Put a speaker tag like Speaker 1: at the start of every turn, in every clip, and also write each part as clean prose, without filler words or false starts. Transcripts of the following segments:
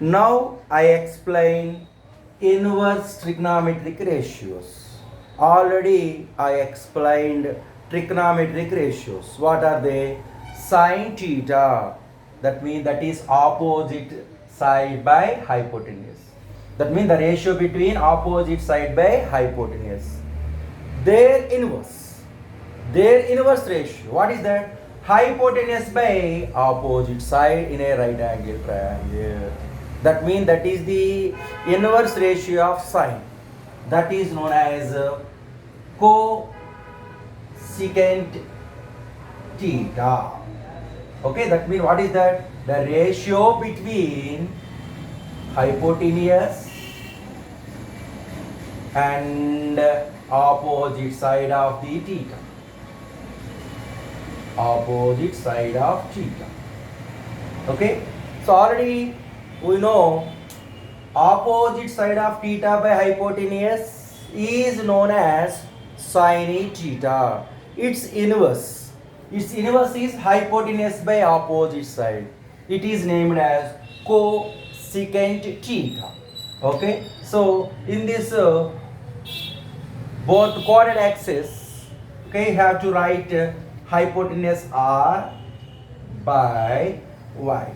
Speaker 1: Now I explain inverse trigonometric ratios. Already I explained trigonometric ratios. What are they? Sine theta, that means that is opposite side by hypotenuse. That means the ratio between opposite side by hypotenuse. Their inverse. Their inverse ratio. What is that? Hypotenuse by opposite side in a right angle triangle. That means that is the inverse ratio of sine. That is known as cosecant theta. Okay, that means what is that? The ratio between hypotenuse and opposite side of the theta. Opposite side of theta. Okay, so already we know opposite side of theta by hypotenuse is known as sine theta. Its inverse is hypotenuse by opposite side. It is named as cosecant theta. Okay, so in this both coordinate axis, okay, you have to write hypotenuse r by y.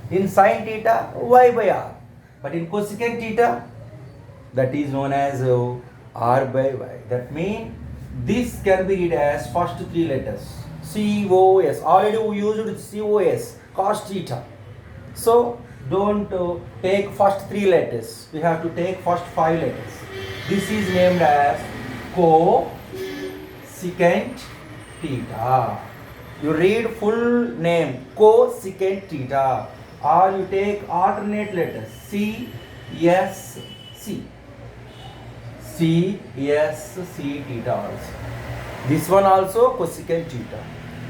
Speaker 1: In sine theta, y by r. But in cosecant theta, that is known as r by y. That means this can be read as first three letters. COS. Already we used COS, cos theta. So don't take first three letters. We have to take first five letters. This is named as cosecant theta. You read full name cosecant theta, or you take alternate letters C, S, C. C, S, C theta also. This one also cosecant theta.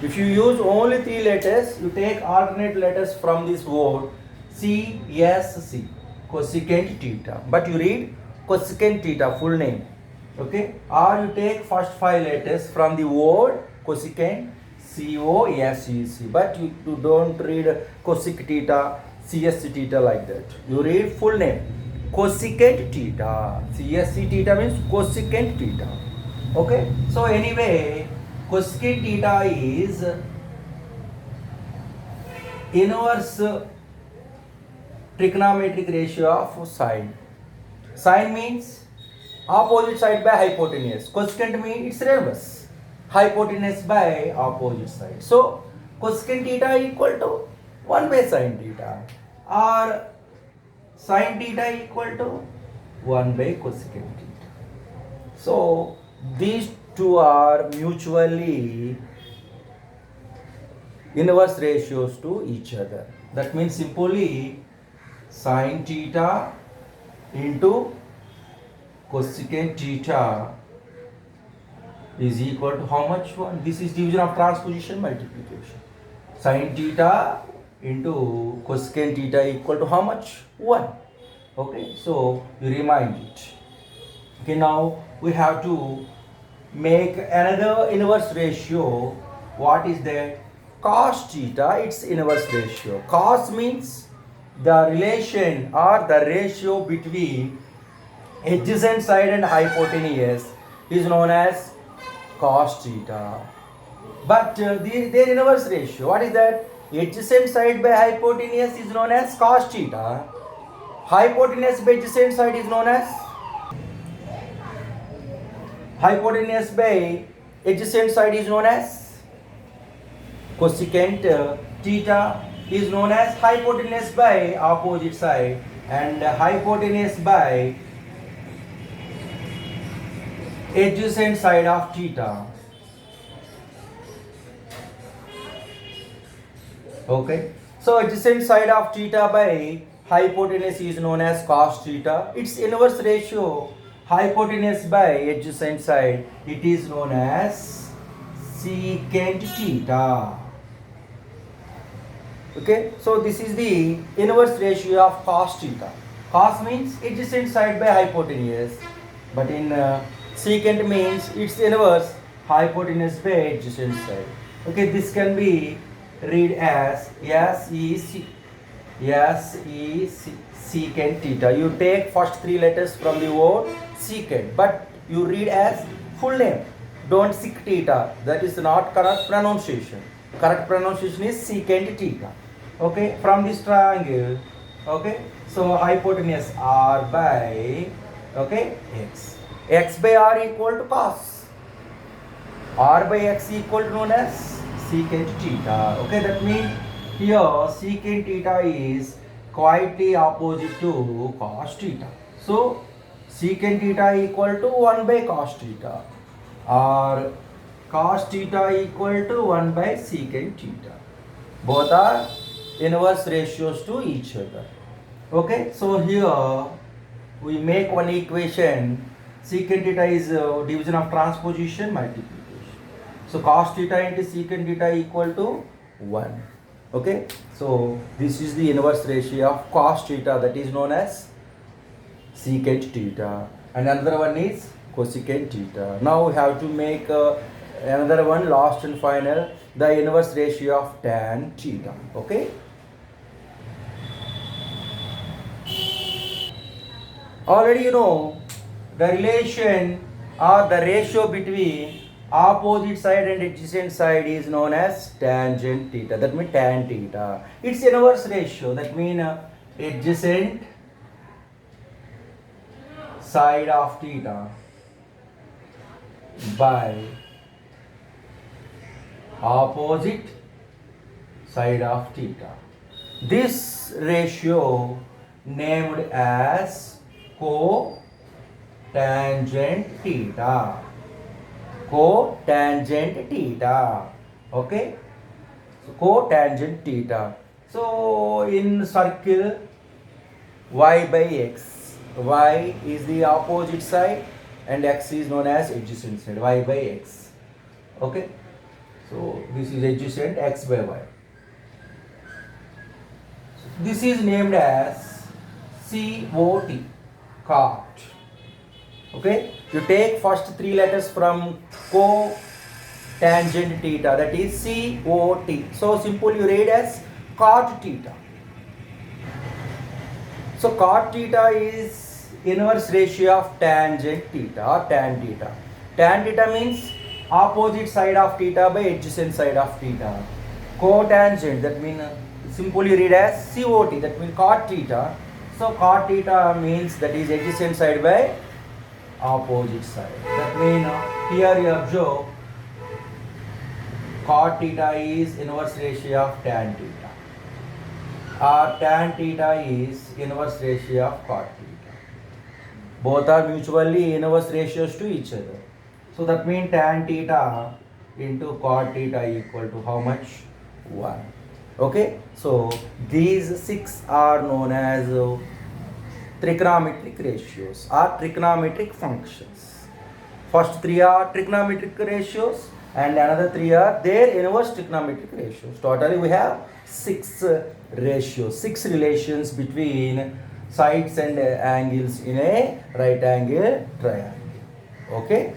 Speaker 1: If you use only three letters, you take alternate letters from this word C, S, C. Cosecant theta. But you read cosecant theta full name. Okay? Or you take first five letters from the word cosecant, COSEC. But you don't read cosec theta, CS theta like that. You read full name. Cosecant theta. CSC theta means cosecant theta. Okay? So anyway, cosecant theta is inverse trigonometric ratio of sine. Sine means opposite side by hypotenuse. Cosecant means its reverse. Hypotenuse by opposite side. So cosecant theta equal to 1 by sine theta, or sine theta equal to 1 by cosecant theta. So these two are mutually inverse ratios to each other. That means simply sine theta into cosecant theta is equal to how much one? This is division of transposition multiplication. Sine theta into cosecant theta equal to how much? 1. Okay, so you remind it. Okay, now we have to make another inverse ratio. What is that? Cos theta, its inverse ratio. Cos means the relation or the ratio between adjacent side and hypotenuse is known as cos theta. But their inverse ratio, what is that? Adjacent side by hypotenuse is known as cos theta. Hypotenuse by adjacent side is known as hypotenuse by adjacent side is known as cosecant theta is known as hypotenuse by opposite side, and hypotenuse by adjacent side of theta. Okay, so adjacent side of theta by hypotenuse is known as cos theta. Its inverse ratio, hypotenuse by adjacent side, it is known as secant theta. Okay, so this is the inverse ratio of cos theta. Cos means adjacent side by hypotenuse, but in secant means its inverse, hypotenuse by adjacent side. Okay, this can be read as SEC. S E secant theta. You take first three letters from the word secant, but you read as full name. Don't sec theta. That is not correct pronunciation. Correct pronunciation is secant theta. Okay, from this triangle. Okay, so hypotenuse R by x. X by R equal to cos. R by x equal to known as secant theta. Okay, that means here secant theta is quietly opposite to cos theta. So secant theta equal to 1 by cos theta, or cos theta equal to 1 by secant theta. Both are inverse ratios to each other. Okay, so here we make one equation. Secant theta is division of transposition, multiplication. So cos theta into secant theta equal to 1. Okay, so this is the inverse ratio of cos theta, that is known as secant theta, and another one is cosecant theta. Now we have to make another one, last and final, the inverse ratio of tan theta. Okay, already you know the relation or the ratio between opposite side and adjacent side is known as tangent theta. That means tan theta. It's inverse ratio. That means adjacent side of theta by opposite side of theta. This ratio named as cotangent theta. Cotangent theta. Okay, so cotangent theta. So in circle y by x, y is the opposite side and x is known as adjacent side, y by x. Okay, so this is adjacent, x by y. This is named as COT, cot. Okay, you take first three letters from cotangent theta, that is COT. So simple, you read as cot theta. So cot theta is inverse ratio of tangent theta or tan theta. Tan theta means opposite side of theta by adjacent side of theta. Cotangent, that means simply read as COT, that means cot theta. So cot theta means that is adjacent side by opposite side. That means here you observe cot theta is inverse ratio of tan theta, or tan theta is inverse ratio of cot theta. Both are mutually inverse ratios to each other. So that means tan theta into cot theta equal to how much? 1. Okay, so these 6 are known as trigonometric ratios or trigonometric functions. First 3 are trigonometric ratios and another 3 are their inverse trigonometric ratios. Totally we have 6 ratios, 6 relations between sides and angles in a right angle triangle. Okay.